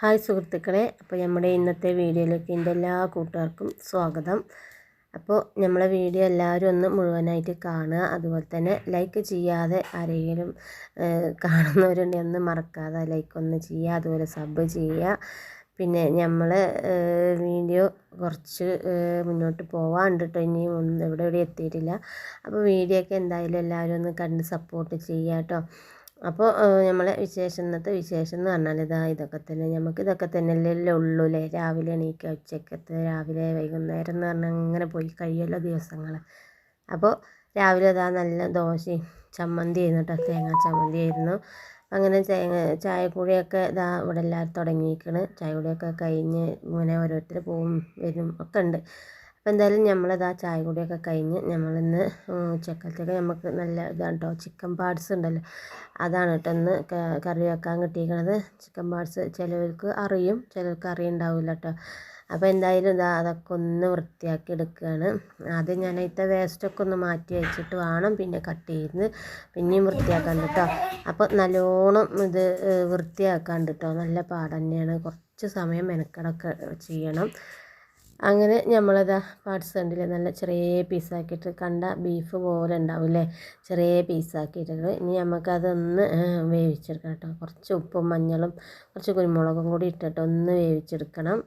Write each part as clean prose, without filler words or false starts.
Hi സുഹൃത്തുക്കളെ, അപ്പോൾ നമ്മുടെ ഇന്നത്തെ വീഡിയോയിലേക്ക് എൻ്റെ എല്ലാ കൂട്ടുകാർക്കും സ്വാഗതം. അപ്പോൾ നമ്മളെ വീഡിയോ എല്ലാവരും ഒന്ന് മുഴുവനായിട്ട് കാണുക. അതുപോലെ തന്നെ ലൈക്ക് ചെയ്യാതെ ആരെങ്കിലും കാണുന്നവരുണ്ടെങ്കിൽ ഒന്ന് മറക്കാതെ ലൈക്ക് ഒന്ന് ചെയ്യുക. അതുപോലെ സബ് ചെയ്യുക. പിന്നെ നമ്മൾ വീഡിയോ കുറച്ച് മുന്നോട്ട് പോകാണ്ട് കേട്ടോ, ഇനിയും ഒന്നും എവിടെ എത്തിയിട്ടില്ല. അപ്പോൾ വീഡിയോ ഒക്കെ എന്തായാലും എല്ലാവരും ഒന്ന് കണ്ട് സപ്പോർട്ട് ചെയ്യുക കേട്ടോ. അപ്പോൾ നമ്മളെ ഇന്നത്തെ വിശേഷം എന്ന് പറഞ്ഞാൽ ഇതൊക്കെ തന്നെ, നമുക്ക് ഇതൊക്കെ തന്നെയല്ലേ ഉള്ളൂ അല്ലേ. രാവിലെ എണീക്കുക, ഉച്ചക്കത്തെ, രാവിലെ വൈകുന്നേരം എന്ന് പറഞ്ഞാൽ അങ്ങനെ പോയി കഴിയുമല്ലോ ദിവസങ്ങൾ. അപ്പോൾ രാവിലെ നല്ല ദോശയും ചമ്മന്തി ആയിരുന്നു കേട്ടോ, തേങ്ങാ ചമ്മന്തി ആയിരുന്നു. അങ്ങനെ ചായക്കുടിയൊക്കെ ഇവിടെ എല്ലാവരും തുടങ്ങിയിരിക്കണ്. ചായക്കുടിയൊക്കെ കഴിഞ്ഞ് ഇങ്ങനെ ഓരോരുത്തർ പോവും വരും ഒക്കെ ഉണ്ട്. അപ്പോൾ എന്തായാലും ചായ കുടിയൊക്കെ കഴിഞ്ഞ് നമ്മളിന്ന് ഉച്ചക്കലത്തേക്ക് നമുക്ക് നല്ല ഇതാണ് കേട്ടോ, ചിക്കൻ പാർട്സ് ഉണ്ടല്ലോ, അതാണ് കേട്ടോ ഇന്ന് കറി വെക്കാൻ കിട്ടിയിരിക്കുന്നത്. ചിക്കൻ പാർട്സ് ചിലവർക്ക് അറിയും, ചിലർക്ക് അറിയുണ്ടാവില്ല കേട്ടോ. അപ്പോൾ എന്തായാലും അതൊക്കെ ഒന്ന് വൃത്തിയാക്കി എടുക്കുകയാണ്. ആദ്യം ഞാൻ അതിൻ്റെ വേസ്റ്റൊക്കെ ഒന്ന് മാറ്റി വെച്ചിട്ട് വേണം പിന്നെ കട്ട് ചെയ്ത് പിന്നെയും വൃത്തിയാക്കാൻ കേട്ടോ. അപ്പോൾ നല്ലോണം ഇത് വൃത്തിയാക്കാൻ കേട്ടോ, നല്ല പാട് തന്നെയാണ്. കുറച്ച് സമയം മെനക്കെടൊക്കെ ചെയ്യണം. അങ്ങനെ പാർട്സ് കണ്ടില്ലേ, നല്ല ചെറിയ പീസാക്കിയിട്ട്, കണ്ട ബീഫ് പോലെ ഉണ്ടാവില്ലേ, ചെറിയ പീസാക്കിയിട്ടുണ്ട്. ഇനി നമുക്കതൊന്ന് വേവിച്ചെടുക്കണം കേട്ടോ. കുറച്ച് ഉപ്പും മഞ്ഞളും കുറച്ച് കുരുമുളകും കൂടി ഇട്ടിട്ട് ഒന്ന് വേവിച്ചെടുക്കണം.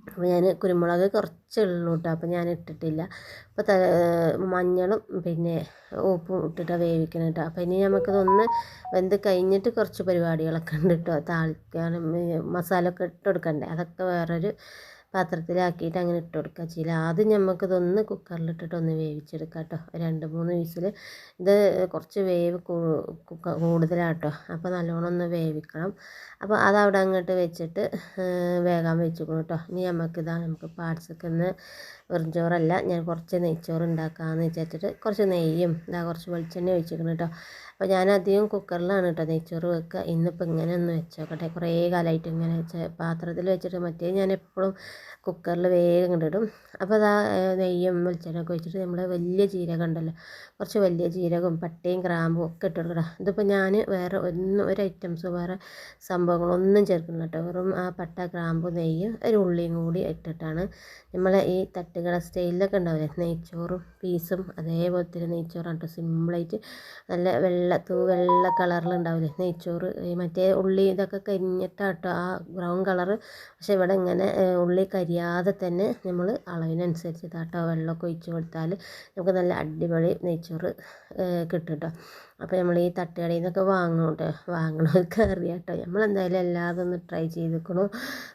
അപ്പോൾ ഞാൻ കുരുമുളക് കുറച്ച് ഉള്ളൂ കേട്ടോ, അപ്പോൾ ഞാൻ ഇട്ടിട്ടില്ല. അപ്പോൾ മഞ്ഞളും പിന്നെ ഉപ്പും ഇട്ടിട്ടാണ് വേവിക്കണം കേട്ടോ. അപ്പോൾ ഇനി നമുക്കിതൊന്ന് വെന്ത് കഴിഞ്ഞിട്ട് കുറച്ച് പരിപാടികളൊക്കെ ഉണ്ട് കേട്ടോ. താളിക്കാനും മസാല ഒക്കെ ഇട്ട് കൊടുക്കണ്ടേ, അതൊക്കെ വേറൊരു പാത്രത്തിലാക്കിയിട്ട് അങ്ങനെ ഇട്ട് കൊടുക്കുക ചെയ്യില്ല. ആദ്യം നമുക്കിതൊന്ന് കുക്കറിലിട്ടിട്ട് ഒന്ന് വേവിച്ചെടുക്കാം കേട്ടോ. 2-3 വിസിൽ. ഇത് കുറച്ച് വേവ് കൂടുതലാട്ടോ, അപ്പോൾ നല്ലോണം ഒന്ന് വേവിക്കണം. അപ്പോൾ അതവിടെ അങ്ങോട്ട് വെച്ചിട്ട് വേഗം വെച്ചിക്കണം കേട്ടോ. ഇനി നമുക്ക് പാർട്സൊക്കെ ഒന്ന് വെറും ചോറല്ല, ഞാൻ കുറച്ച് നെയ്ച്ചോറ് ഉണ്ടാക്കാമെന്ന് വിചാരിച്ചിട്ട് കുറച്ച് നെയ്യും കുറച്ച് വെളിച്ചെണ്ണ ഒഴിച്ചിരിക്കണം കേട്ടോ. അപ്പോൾ ഞാൻ അധികം കുക്കറിലാണ് കേട്ടോ നെയ്ച്ചോറ് വെക്കുക. ഇന്നിപ്പോൾ ഇങ്ങനെ ഒന്ന് വെച്ചോക്കട്ടെ, കുറേ കാലമായിട്ട് ഇങ്ങനെ പാത്രത്തിൽ വെച്ചിട്ട്, മറ്റേ ഞാൻ എപ്പോഴും കുക്കറിൽ വേഗം ഇടും. അപ്പോൾ നെയ്യും വെളിച്ചെണ്ണയൊക്കെ ഒഴിച്ചിട്ട് നമ്മൾ വലിയ ജീരകം ഉണ്ടല്ലോ, കുറച്ച് വലിയ ജീരകവും പട്ടയും ഗ്രാമ്പും ഒക്കെ ഇട്ട് കൊടുക്കണം. ഇതിപ്പോൾ ഞാൻ വേറെ ഒരു ഐറ്റംസ് വേറെ സംഭവങ്ങളൊന്നും ചേർക്കണം കേട്ടോ. വെറും ആ പട്ട, ഗ്രാമ്പു, നെയ്യ്, ഒരു ഉള്ളിയും കൂടി ഇട്ടിട്ടാണ് നമ്മളെ ഈ തട്ടുകട സ്റ്റൈലിലൊക്കെ ഉണ്ടാവില്ലേ നെയ്ച്ചോറും പീസും, അതേപോലത്തെ നെയ്ച്ചോറാണ് കേട്ടോ. സിമ്പിളായിട്ട് നല്ല വെള്ള കളറിലുണ്ടാവില്ലേ നെയ്ച്ചോറ്. മറ്റേ ഉള്ളി ഇതൊക്കെ കരിഞ്ഞിട്ടാണ് കേട്ടോ ആ ബ്രൗൺ കളറ്. പക്ഷെ ഇവിടെ ഇങ്ങനെ ഉള്ളി കരിയാതെ തന്നെ നമ്മൾ അളവിനനുസരിച്ച് കേട്ടോ വെള്ളമൊക്കെ ഒഴിച്ച് കൊടുത്താൽ നമുക്ക് നല്ല അടിപൊളി നെയ്ച്ചോറ് കിട്ടും കേട്ടോ. അപ്പോൾ നമ്മൾ ഈ തട്ടുകടയിൽ നിന്നൊക്കെ വാങ്ങണവർക്ക് അറിയാം കേട്ടോ. നമ്മളെന്തായാലും എല്ലാതും ഒന്ന് ട്രൈ ചെയ്തിരിക്കണു,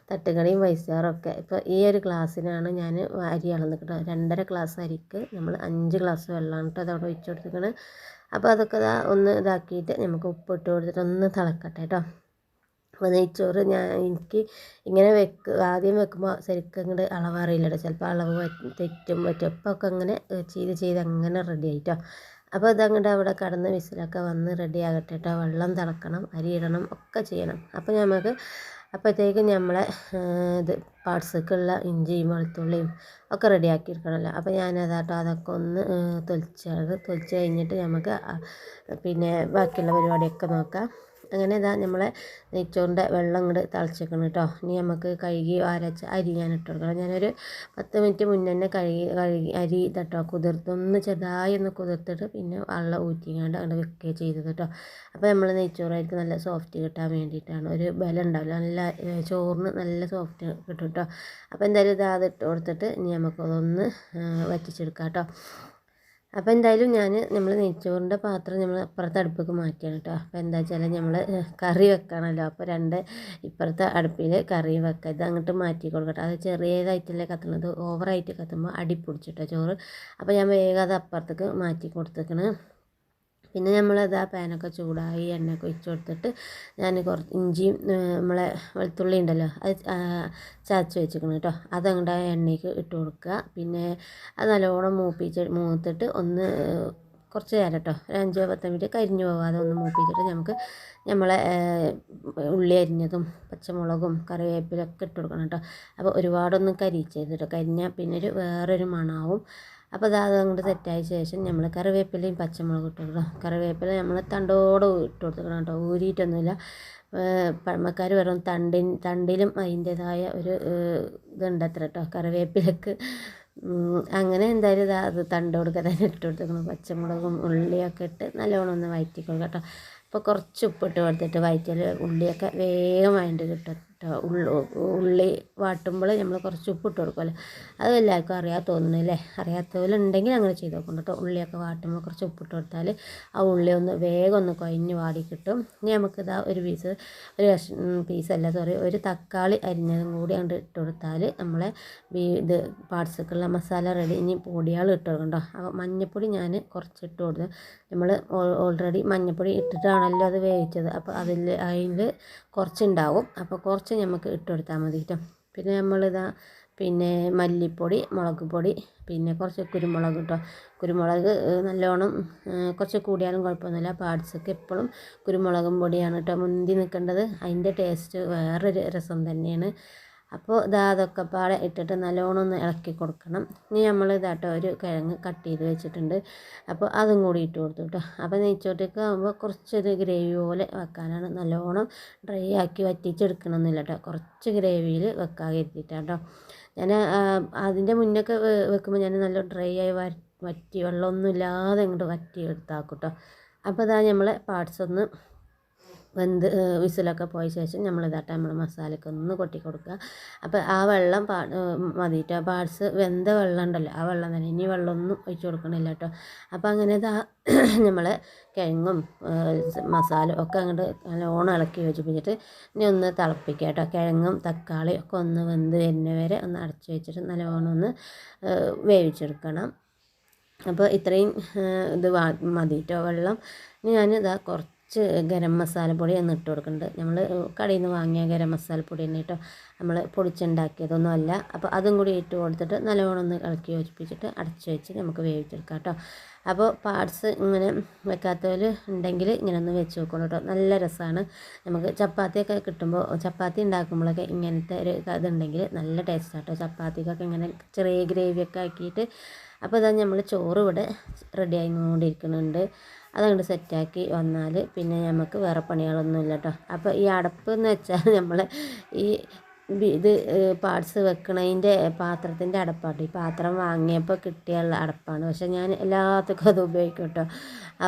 തട്ടുകടയും വൈസാറൊക്കെ. ഇപ്പോൾ ഈ ഒരു ഗ്ലാസ്സിനാണ് ഞാൻ അരി അളന്നിട്ട് 2.5 ഗ്ലാസ് അരിക്ക് നമ്മൾ 5 ഗ്ലാസ് വെള്ളമാണ് കേട്ടോ അതവിടെ ഒഴിച്ച് കൊടുത്തിരിക്കണത്. അപ്പോൾ അതൊക്കെ ഒന്ന് ഇതാക്കിയിട്ട് നമുക്ക് ഉപ്പിട്ട് കൊടുത്തിട്ട് ഒന്ന് തിളക്കട്ടെ കേട്ടോ. അപ്പോൾ നെയ്ച്ചോറ് എനിക്ക് ഇങ്ങനെ ആദ്യം വെക്കുമ്പോൾ ശരിക്കും അങ്ങോട്ട് അളവ് അറിയില്ല കേട്ടോ. ചിലപ്പോൾ അളവ് തെറ്റും പറ്റും. ഒക്കെ അങ്ങനെ ചെയ്ത് അങ്ങനെ റെഡി ആയിട്ടോ. അപ്പോൾ അതങ്ങോട്ട് അവിടെ കടന്ന് വിസിലൊക്കെ വന്ന് റെഡി ആകട്ടെ കേട്ടോ. വെള്ളം തിളക്കണം, അരി ഇടണം, ഒക്കെ ചെയ്യണം. അപ്പോൾ അപ്പോഴത്തേക്കും നമ്മളെ ഇത് പാർട്സൊക്കെയുള്ള ഇഞ്ചിയും വെളുത്തുള്ളിയും ഒക്കെ റെഡിയാക്കി എടുക്കണമല്ലോ. അപ്പോൾ ഞാനതാട്ടോ അതൊക്കെ ഒന്ന് തൊലിച്ച് കഴിഞ്ഞിട്ട് നമുക്ക് പിന്നെ ബാക്കിയുള്ള പരിപാടിയൊക്കെ നോക്കാം. അങ്ങനെ നമ്മളെ നെയ്ച്ചോറിൻ്റെ വെള്ളം ഇങ്ങോട്ട് തിളച്ചേക്കണം കേട്ടോ. ഇനി നമുക്ക് കഴുകി അരച്ച അരി ഞാൻ ഇട്ട് കൊടുക്കണം. ഞാനൊരു 10 മിനിറ്റ് മുന്നേ തന്നെ കഴുകി അരി കേട്ടോ കുതിർത്തൊന്ന് ചെറുതായി ഒന്ന് കുതിർത്തിട്ട് പിന്നെ വെള്ളം ഊറ്റിങ്ങാണ്ട് അങ്ങനെ വെക്കുകയാണ് ചെയ്തത് കേട്ടോ. അപ്പോൾ നമ്മൾ നെയ്ച്ചോറായിരിക്കും നല്ല സോഫ്റ്റ് കിട്ടാൻ വേണ്ടിയിട്ടാണ്, ഒരു ബലം ഉണ്ടാവില്ല, നല്ല ചോറിന് നല്ല സോഫ്റ്റ് കിട്ടും കേട്ടോ. അപ്പോൾ എന്തായാലും അതിട്ട് കൊടുത്തിട്ട് ഇനി നമുക്കതൊന്ന് വറ്റിച്ചെടുക്കാം കേട്ടോ. അപ്പോൾ എന്തായാലും നമ്മൾ നെയ്ച്ചോറിൻ്റെ പാത്രം നമ്മൾ അപ്പുറത്തെ അടുപ്പിലേക്ക് മാറ്റിയാണ് കേട്ടോ. അപ്പോൾ എന്താ വെച്ചാൽ നമ്മൾ കറി വെക്കണമല്ലോ. അപ്പോൾ ഇപ്പുറത്തെ അടുപ്പിൽ കറി വെക്കുക. ഇത് അങ്ങോട്ട് മാറ്റി കൊടുക്കട്ടെ. അത് ചെറിയതായിട്ടല്ലേ കത്തുന്നത്, ഓവറായിട്ട് കത്തുമ്പോൾ അടി പിടിച്ചിട്ടോ ചോറ്. അപ്പോൾ ഞാൻ വേഗം അത് അപ്പുറത്തേക്ക് മാറ്റി കൊടുത്തേക്കണ്. പിന്നെ നമ്മളത് ആ പാനൊക്കെ ചൂടായി എണ്ണയൊക്കെ ഒഴിച്ച് കൊടുത്തിട്ട് ഞാൻ കുറച്ച് ഇഞ്ചിയും നമ്മളെ വെളുത്തുള്ളി ഉണ്ടല്ലോ അത് ചതച്ച് വെച്ചിരിക്കണം കേട്ടോ, അതങ്ങോട്ട് എണ്ണയ്ക്ക് ഇട്ട് കൊടുക്കുക. പിന്നെ അത് നല്ലോണം മൂത്തിട്ട് ഒന്ന് കുറച്ച് നേരം കേട്ടോ, ഒരു 5-10 മിനിറ്റ് കരിഞ്ഞു പോകാതെ ഒന്ന് മൂപ്പിച്ചിട്ട് നമുക്ക് നമ്മളെ ഉള്ളി അരിഞ്ഞതും പച്ചമുളകും കറിവേപ്പിലൊക്കെ ഇട്ട് കൊടുക്കണം കേട്ടോ. അപ്പോൾ ഒരുപാടൊന്നും കരിച്ചത് കേട്ടോ, കരിഞ്ഞാൽ പിന്നെ വേറൊരു മണമാവും. അപ്പോൾ അത് അങ്ങോട്ട് സെറ്റായ ശേഷം നമ്മൾ കറിവേപ്പിലയും പച്ചമുളകും ഇട്ട് കൊടുക്കണം. കറിവേപ്പില നമ്മൾ തണ്ടോടെ ഇട്ട് കൊടുക്കണം കേട്ടോ, ഊരിയിട്ടൊന്നുമില്ല. പഴമക്കാർ വെറും തണ്ടിലും അതിൻ്റേതായ ഒരു ഇതുണ്ട് അത്ര കേട്ടോ കറിവേപ്പിലക്ക്. അങ്ങനെ എന്തായാലും അത് തണ്ട് കൊടുക്കാൻ തന്നെ ഇട്ട് കൊടുക്കണം. പച്ചമുളകും ഉള്ളിയൊക്കെ ഇട്ട് നല്ലോണം ഒന്ന് വഴറ്റി കൊടുക്കാം കേട്ടോ. അപ്പോൾ കുറച്ച് ഉപ്പിട്ട് കൊടുത്തിട്ട് വഴറ്റിയാൽ ഉള്ളിയൊക്കെ വേഗം വഴണ്ട് കിട്ടും കേട്ടോ. ഉള്ളി വാട്ടുമ്പോൾ നമ്മൾ കുറച്ച് ഉപ്പിട്ട് കൊടുക്കുമല്ലോ, അത് എല്ലാവർക്കും അറിയാൻ തോന്നുന്നില്ലേ. അറിയാത്തവരുണ്ടെങ്കിൽ അങ്ങനെ ചെയ്ത് നോക്കണം കേട്ടോ. ഉള്ളിയൊക്കെ വാട്ടുമ്പോൾ കുറച്ച് ഉപ്പിട്ട് കൊടുത്താൽ ആ ഉള്ളി ഒന്ന് വേഗം ഒന്ന് കുഴഞ്ഞ് വാടി കിട്ടും. ഇനി നമുക്കിതാ ഒരു ഒരു തക്കാളി അരിഞ്ഞതും കൂടി അങ്ങോട്ട് ഇട്ട് കൊടുത്താൽ നമ്മളെ ഇത് പാർട്സൊക്കെയുള്ള മസാല റെഡി. ഇനി പൊടികൾ ഇട്ട് കൊടുക്കണ്ടോ. അപ്പോൾ മഞ്ഞൾപ്പൊടി ഞാൻ കുറച്ച് ഇട്ട് കൊടുത്തു. നമ്മൾ ഓൾറെഡി മഞ്ഞൾപ്പൊടി ഇട്ടിട്ടാണല്ലോ അത് വേവിച്ചത്, അപ്പോൾ അതിൽ കുറച്ചുണ്ടാവും. അപ്പോൾ കുറച്ച് നമുക്ക് ഇട്ട് കൊടുത്താൽ മതി കേട്ടോ. പിന്നെ പിന്നെ മല്ലിപ്പൊടി, മുളക് പൊടി, പിന്നെ കുറച്ച് കുരുമുളക് കേട്ടോ. കുരുമുളക് നല്ലോണം കുറച്ച് കൂടിയാലും കുഴപ്പമൊന്നുമില്ല. പാർട്സൊക്കെ എപ്പോഴും കുരുമുളകും പൊടിയാണ് കേട്ടോ മുന്തി നിൽക്കേണ്ടത്. അതിൻ്റെ ടേസ്റ്റ് വേറൊരു രസം തന്നെയാണ്. അപ്പോൾ അതൊക്കെ പാടെ ഇട്ടിട്ട് നല്ലോണം ഒന്ന് ഇളക്കി കൊടുക്കണം. ഇനി നമ്മൾ ഒരു കിഴങ്ങ് കട്ട് ചെയ്ത് വെച്ചിട്ടുണ്ട്, അപ്പോൾ അതും കൂടി ഇട്ട് കൊടുത്തു കേട്ടോ. അപ്പോൾ നെയ്ച്ചോറ്റൊക്കെ ആകുമ്പോൾ കുറച്ചൊരു ഗ്രേവി പോലെ വെക്കാനാണ്, നല്ലോണം ഡ്രൈ ആക്കി വറ്റിച്ചെടുക്കണമെന്നില്ല കേട്ടോ, കുറച്ച് ഗ്രേവിയിൽ വെക്കാൻ കരുതിയിട്ടാണ് കേട്ടോ. ഞാൻ അതിൻ്റെ മുന്നൊക്കെ വെക്കുമ്പോൾ ഞാൻ നല്ല ഡ്രൈ ആയി വറ്റി വെള്ളമൊന്നും ഇല്ലാതെ ഇങ്ങോട്ട് വറ്റി എടുത്താക്കും കേട്ടോ. അപ്പോൾ നമ്മളെ പാർട്സ് ഒന്ന് വിസിലൊക്കെ പോയ ശേഷം നമ്മൾ മസാലയ്ക്ക് ഒന്ന് കൊട്ടി കൊടുക്കുക. അപ്പോൾ ആ വെള്ളം മതിയിട്ട് പാർട്സ് വെന്ത വെള്ളം ഉണ്ടല്ലോ ആ വെള്ളം തന്നെ, ഇനി വെള്ളമൊന്നും ഒഴിച്ച് കൊടുക്കണില്ല കേട്ടോ. അപ്പോൾ അങ്ങനെ നമ്മൾ കിഴങ്ങും മസാല ഒക്കെ അങ്ങോട്ട് നല്ലോണം ഇളക്കി യോജിപ്പിച്ചിട്ട് ഇനി ഒന്ന് തിളപ്പിക്കുക കേട്ടോ. കിഴങ്ങും തക്കാളിയും ഒക്കെ ഒന്ന് വെന്ത് വരുന്നവരെ ഒന്ന് അടച്ച് വെച്ചിട്ട് നല്ലോണം ഒന്ന് വേവിച്ചെടുക്കണം. അപ്പോൾ ഇത്രയും ഇത് മതി കേട്ടോ വെള്ളം. ഇനി ഞാൻ കുറച്ച് ഗരം മസാലപ്പൊടി ഒന്ന് ഇട്ട് കൊടുക്കുന്നുണ്ട്. നമ്മൾ കടയിൽ നിന്ന് വാങ്ങിയ ഗരം മസാലപ്പൊടി തന്നെ കേട്ടോ, നമ്മൾ പൊടിച്ചുണ്ടാക്കിയതൊന്നും അല്ല. അപ്പോൾ അതും കൂടി ഇട്ട് കൊടുത്തിട്ട് നല്ലോണം ഒന്ന് ഇളക്കി യോജിപ്പിച്ചിട്ട് അടച്ച് വെച്ച് നമുക്ക് വേവിച്ചെടുക്കാം കേട്ടോ. അപ്പോൾ പാർട്സ് ഇങ്ങനെ വെക്കാത്തവർ ഉണ്ടെങ്കിൽ ഇങ്ങനെ ഒന്ന് വെച്ച് നോക്കണം കേട്ടോ, നല്ല രസമാണ്. നമുക്ക് ചപ്പാത്തിയൊക്കെ കിട്ടുമ്പോൾ ചപ്പാത്തി ഉണ്ടാക്കുമ്പോഴൊക്കെ ഇങ്ങനത്തെ ഒരു ഇതുണ്ടെങ്കിൽ നല്ല ടേസ്റ്റാണ് കേട്ടോ. ചപ്പാത്തിക്കൊക്കെ ഇങ്ങനെ ചെറിയ ഗ്രേവിയൊക്കെ ആക്കിയിട്ട്. അപ്പോൾ നമ്മൾ ചോറ് ഇവിടെ റെഡി ആയിക്കൊണ്ടിരിക്കുന്നുണ്ട്. അതങ്ങോട്ട് സെറ്റാക്കി വന്നാൽ പിന്നെ നമുക്ക് വേറെ പണികളൊന്നുമില്ല കേട്ടോ. അപ്പോൾ ഈ അടപ്പ് എന്ന് വെച്ചാൽ നമ്മൾ ഇത് പാർട്സ് വെക്കണതിൻ്റെ പാത്രത്തിൻ്റെ അടപ്പാട്ടോ. ഈ പാത്രം വാങ്ങിയപ്പോൾ കിട്ടിയുള്ള അടപ്പാണ്, പക്ഷേ ഞാൻ എല്ലാത്തിനും അത് ഉപയോഗിക്കും കേട്ടോ.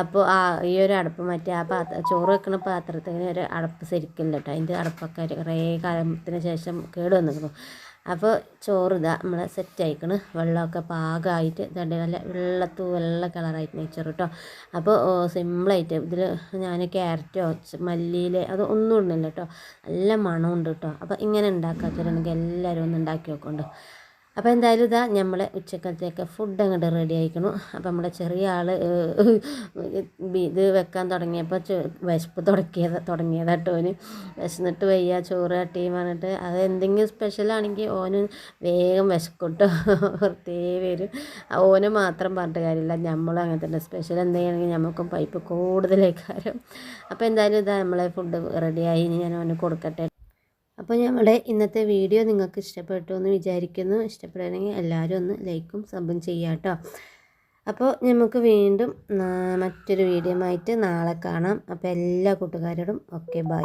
അപ്പോൾ ഈ ഒരു അടപ്പ് മറ്റേ ചോറ് വെക്കുന്ന പാത്രത്തിന് ഒരു അടപ്പ് ശരിക്കില്ല കേട്ടോ. അതിൻ്റെ അടപ്പൊക്കെ കുറേ കാലത്തിന് ശേഷം കേട് വന്നിരുന്നു. അപ്പോൾ ചോറ് നമ്മൾ സെറ്റ് ആയിക്കണം, വെള്ളമൊക്കെ പാകമായിട്ട് നല്ല വെള്ള കളറായിട്ട് നെയ്ച്ചോറ് കേട്ടോ. അപ്പോൾ സിമ്പിളായിട്ട് ഇതിൽ ഞാൻ ക്യാരറ്റോ മല്ലിയില അത് ഒന്നും ഇടുന്നില്ല കേട്ടോ, നല്ല മണമുണ്ട് കേട്ടോ. അപ്പോൾ ഇങ്ങനെ ഉണ്ടാക്കാത്തവരുണ്ടെങ്കിൽ എല്ലാവരും ഒന്ന് ഉണ്ടാക്കി നോക്കുന്നുണ്ട്. അപ്പോൾ എന്തായാലും നമ്മളെ ഉച്ചക്കലത്തേക്ക് ഫുഡ് അങ്ങോട്ട് റെഡി ആയിക്കണം. അപ്പോൾ നമ്മുടെ ചെറിയ ആൾ ഇത് വെക്കാൻ തുടങ്ങിയപ്പോൾ വിശപ്പ് തുടങ്ങിയതാട്ടോ. ഓന് വിശന്നിട്ട് വയ്യ ചോറ് കട്ടിയും പറഞ്ഞിട്ട്, അത് എന്തെങ്കിലും സ്പെഷ്യലാണെങ്കിൽ ഓന് വേഗം വിശക്കൂട്ടോ, വെറുതെ വരും. ഓന് മാത്രം പറഞ്ഞിട്ട് കാര്യമില്ല, നമ്മളും അങ്ങനെ തന്നെ. സ്പെഷ്യൽ എന്തെങ്കിലും നമുക്കും പൈപ്പ് കൂടുതലേക്കാരും. അപ്പോൾ എന്തായാലും നമ്മളെ ഫുഡ് റെഡിയായി, ഇനി ഞാൻ ഓന് കൊടുക്കട്ടെ. അപ്പോൾ നമ്മുടെ ഇന്നത്തെ വീഡിയോ നിങ്ങൾക്ക് ഇഷ്ടപ്പെട്ടു എന്ന് വിചാരിക്കുന്നു. ഇഷ്ടപ്പെടുകയാണെങ്കിൽ എല്ലാവരും ഒന്ന് ലൈക്കും സബും ചെയ്യാം കേട്ടോ. അപ്പോൾ നമുക്ക് വീണ്ടും മറ്റൊരു വീഡിയോ ആയിട്ട് നാളെ കാണാം. അപ്പോൾ എല്ലാ കൂട്ടുകാരോടും ഓക്കെ ബൈ.